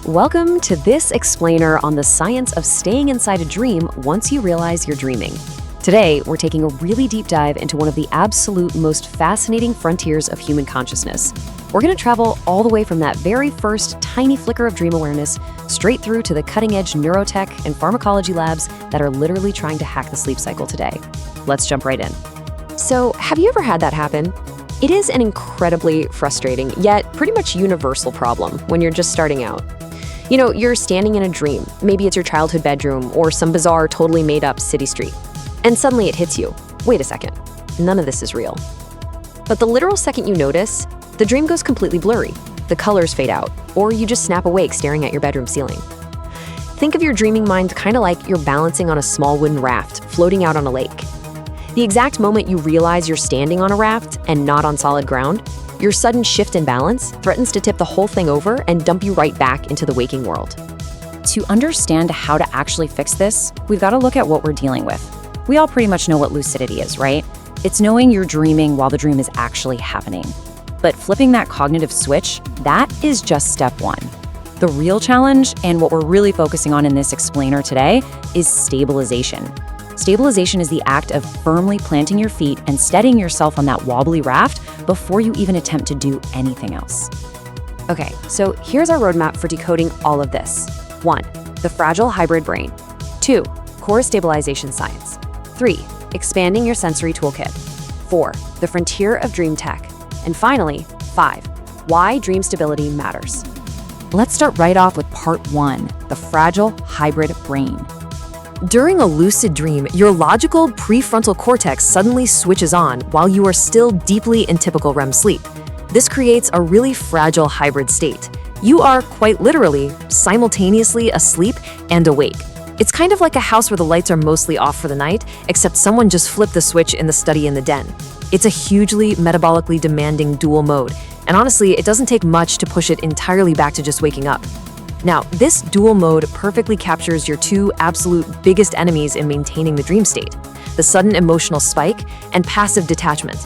Welcome to this explainer on the science of staying inside a dream once you realize you're dreaming. Today, we're taking a really deep dive into one of the absolute most fascinating frontiers of human consciousness. We're going to travel all the way from that very first tiny flicker of dream awareness straight through to the cutting-edge neurotech and pharmacology labs that are literally trying to hack the sleep cycle today. Let's jump right in. So, have you ever had that happen? It is an incredibly frustrating, yet pretty much universal problem when you're just starting out. You know, you're standing in a dream, maybe it's your childhood bedroom or some bizarre, totally made-up city street. And suddenly it hits you. Wait a second, none of this is real. But the literal second you notice, the dream goes completely blurry. The colors fade out, or you just snap awake staring at your bedroom ceiling. Think of your dreaming mind kind of like you're balancing on a small wooden raft floating out on a lake. The exact moment you realize you're standing on a raft and not on solid ground, your sudden shift in balance threatens to tip the whole thing over and dump you right back into the waking world. To understand how to actually fix this, we've got to look at what we're dealing with. We all pretty much know what lucidity is, right? It's knowing you're dreaming while the dream is actually happening. But flipping that cognitive switch, that is just step one. The real challenge, and what we're really focusing on in this explainer today, is stabilization. Stabilization is the act of firmly planting your feet and steadying yourself on that wobbly raft before you even attempt to do anything else. Okay, so here's our roadmap for decoding all of this. 1. The fragile hybrid brain. 2. Core stabilization science. 3. Expanding your sensory toolkit. 4. The frontier of dream tech. And finally, 5. Why dream stability matters. Let's start right off with part 1, the fragile hybrid brain. During a lucid dream, your logical prefrontal cortex suddenly switches on while you are still deeply in typical REM sleep. This creates a really fragile hybrid state. You are, quite literally, simultaneously asleep and awake. It's kind of like a house where the lights are mostly off for the night, except someone just flipped the switch in the study in the den. It's a hugely metabolically demanding dual mode, and honestly, it doesn't take much to push it entirely back to just waking up. Now, this dual mode perfectly captures your two absolute biggest enemies in maintaining the dream state: the sudden emotional spike and passive detachment.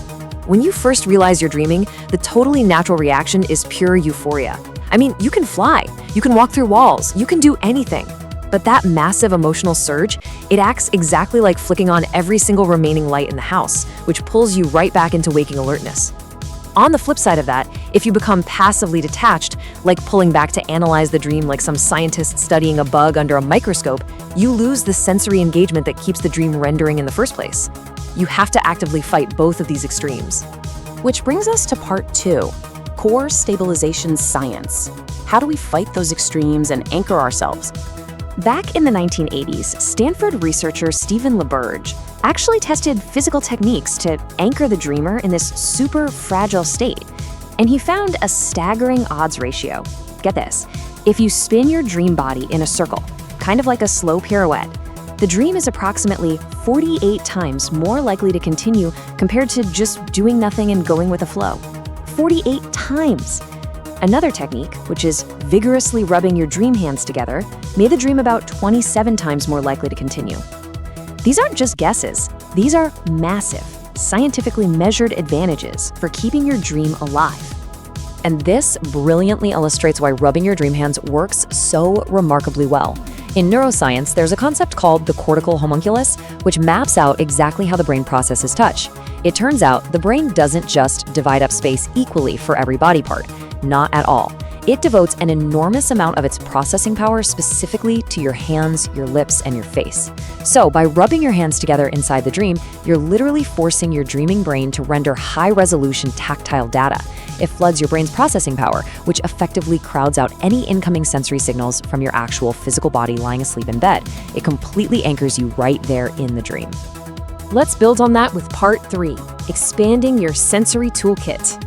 When you first realize you're dreaming, the totally natural reaction is pure euphoria. I mean, you can fly, you can walk through walls, you can do anything. But that massive emotional surge, it acts exactly like flicking on every single remaining light in the house, which pulls you right back into waking alertness. On the flip side of that, if you become passively detached, like pulling back to analyze the dream like some scientist studying a bug under a microscope, you lose the sensory engagement that keeps the dream rendering in the first place. You have to actively fight both of these extremes. Which brings us to part 2, core stabilization science. How do we fight those extremes and anchor ourselves? Back in the 1980s, Stanford researcher Stephen LaBerge actually tested physical techniques to anchor the dreamer in this super fragile state. And he found a staggering odds ratio. Get this, if you spin your dream body in a circle, kind of like a slow pirouette, the dream is approximately 48 times more likely to continue compared to just doing nothing and going with the flow. 48 times! Another technique, which is vigorously rubbing your dream hands together, made the dream about 27 times more likely to continue. These aren't just guesses. These are massive, scientifically measured advantages for keeping your dream alive. And this brilliantly illustrates why rubbing your dream hands works so remarkably well. In neuroscience, there's a concept called the cortical homunculus, which maps out exactly how the brain processes touch. It turns out the brain doesn't just divide up space equally for every body part. Not at all. It devotes an enormous amount of its processing power specifically to your hands, your lips, and your face. So by rubbing your hands together inside the dream, you're literally forcing your dreaming brain to render high-resolution tactile data. It floods your brain's processing power, which effectively crowds out any incoming sensory signals from your actual physical body lying asleep in bed. It completely anchors you right there in the dream. Let's build on that with part 3, expanding your sensory toolkit.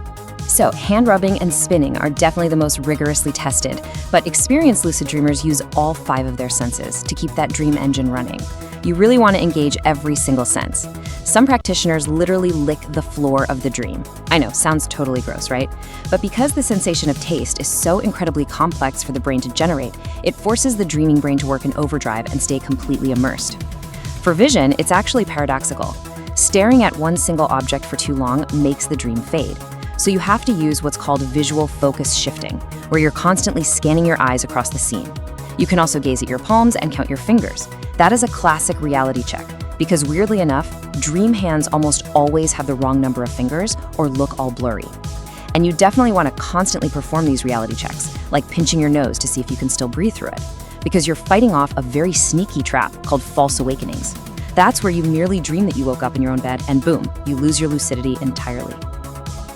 So, hand rubbing and spinning are definitely the most rigorously tested, but experienced lucid dreamers use all 5 of their senses to keep that dream engine running. You really want to engage every single sense. Some practitioners literally lick the floor of the dream. I know, sounds totally gross, right? But because the sensation of taste is so incredibly complex for the brain to generate, it forces the dreaming brain to work in overdrive and stay completely immersed. For vision, it's actually paradoxical. Staring at one single object for too long makes the dream fade. So you have to use what's called visual focus shifting, where you're constantly scanning your eyes across the scene. You can also gaze at your palms and count your fingers. That is a classic reality check, because weirdly enough, dream hands almost always have the wrong number of fingers or look all blurry. And you definitely want to constantly perform these reality checks, like pinching your nose to see if you can still breathe through it, because you're fighting off a very sneaky trap called false awakenings. That's where you merely dream that you woke up in your own bed and boom, you lose your lucidity entirely.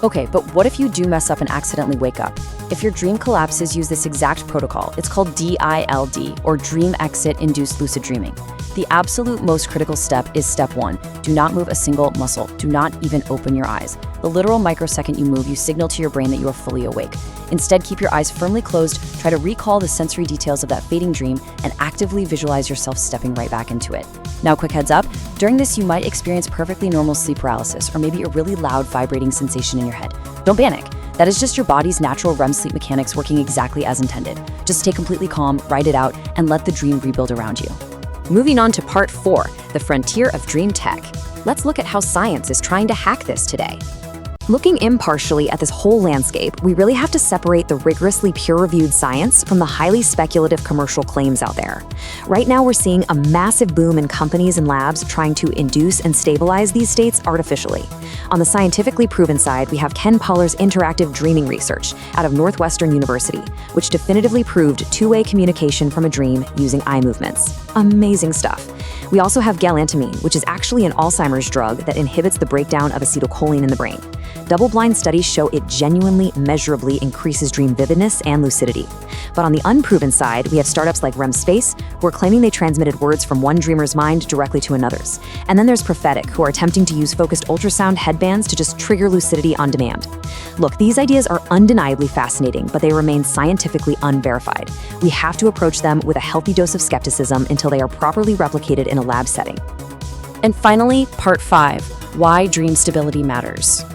Okay, but what if you do mess up and accidentally wake up? If your dream collapses, use this exact protocol. It's called DILD, or Dream Exit Induced Lucid Dreaming. The absolute most critical step is step 1. Do not move a single muscle. Do not even open your eyes. The literal microsecond you move, you signal to your brain that you are fully awake. Instead, keep your eyes firmly closed, try to recall the sensory details of that fading dream, and actively visualize yourself stepping right back into it. Now, quick heads up, during this you might experience perfectly normal sleep paralysis, or maybe a really loud vibrating sensation in your head. Don't panic. That is just your body's natural REM sleep mechanics working exactly as intended. Just stay completely calm, ride it out, and let the dream rebuild around you. Moving on to part 4, the frontier of dream tech. Let's look at how science is trying to hack this today. Looking impartially at this whole landscape, we really have to separate the rigorously peer-reviewed science from the highly speculative commercial claims out there. Right now, we're seeing a massive boom in companies and labs trying to induce and stabilize these states artificially. On the scientifically proven side, we have Ken Pollar's interactive dreaming research out of Northwestern University, which definitively proved two-way communication from a dream using eye movements. Amazing stuff. We also have galantamine, which is actually an Alzheimer's drug that inhibits the breakdown of acetylcholine in the brain. Double-blind studies show it genuinely, measurably increases dream vividness and lucidity. But on the unproven side, we have startups like REM Space, who are claiming they transmitted words from one dreamer's mind directly to another's. And then there's Prophetic, who are attempting to use focused ultrasound headbands to just trigger lucidity on demand. Look, these ideas are undeniably fascinating, but they remain scientifically unverified. We have to approach them with a healthy dose of skepticism until they are properly replicated in a lab setting. And finally, part 5, why dream stability matters.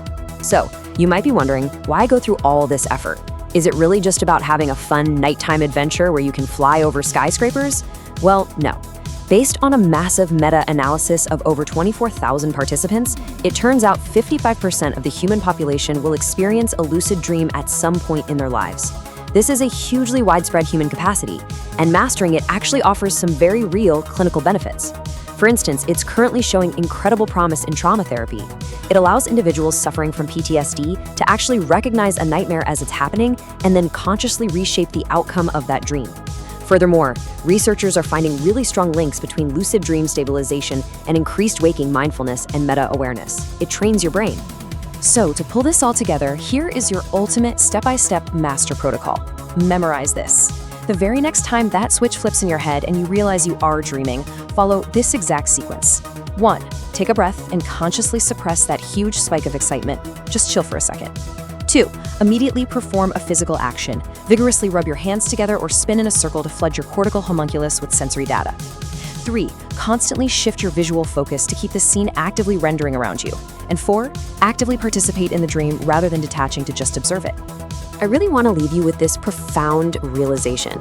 So, you might be wondering, why go through all this effort? Is it really just about having a fun nighttime adventure where you can fly over skyscrapers? Well, no. Based on a massive meta-analysis of over 24,000 participants, it turns out 55% of the human population will experience a lucid dream at some point in their lives. This is a hugely widespread human capacity, and mastering it actually offers some very real clinical benefits. For instance, it's currently showing incredible promise in trauma therapy. It allows individuals suffering from PTSD to actually recognize a nightmare as it's happening and then consciously reshape the outcome of that dream. Furthermore, researchers are finding really strong links between lucid dream stabilization and increased waking mindfulness and meta-awareness. It trains your brain. So, to pull this all together, here is your ultimate step-by-step master protocol. Memorize this. The very next time that switch flips in your head and you realize you are dreaming, follow this exact sequence. 1. Take a breath and consciously suppress that huge spike of excitement. Just chill for a second. 2. Immediately perform a physical action. Vigorously rub your hands together or spin in a circle to flood your cortical homunculus with sensory data. 3. Constantly shift your visual focus to keep the scene actively rendering around you. And 4. Actively participate in the dream rather than detaching to just observe it. I really want to leave you with this profound realization.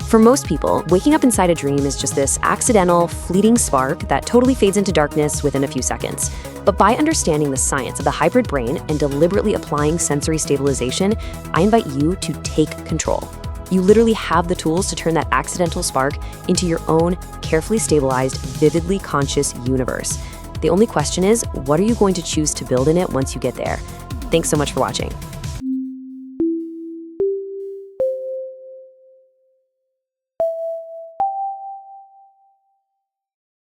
For most people, waking up inside a dream is just this accidental, fleeting spark that totally fades into darkness within a few seconds. But by understanding the science of the hybrid brain and deliberately applying sensory stabilization, I invite you to take control. You literally have the tools to turn that accidental spark into your own carefully stabilized, vividly conscious universe. The only question is, what are you going to choose to build in it once you get there? Thanks so much for watching.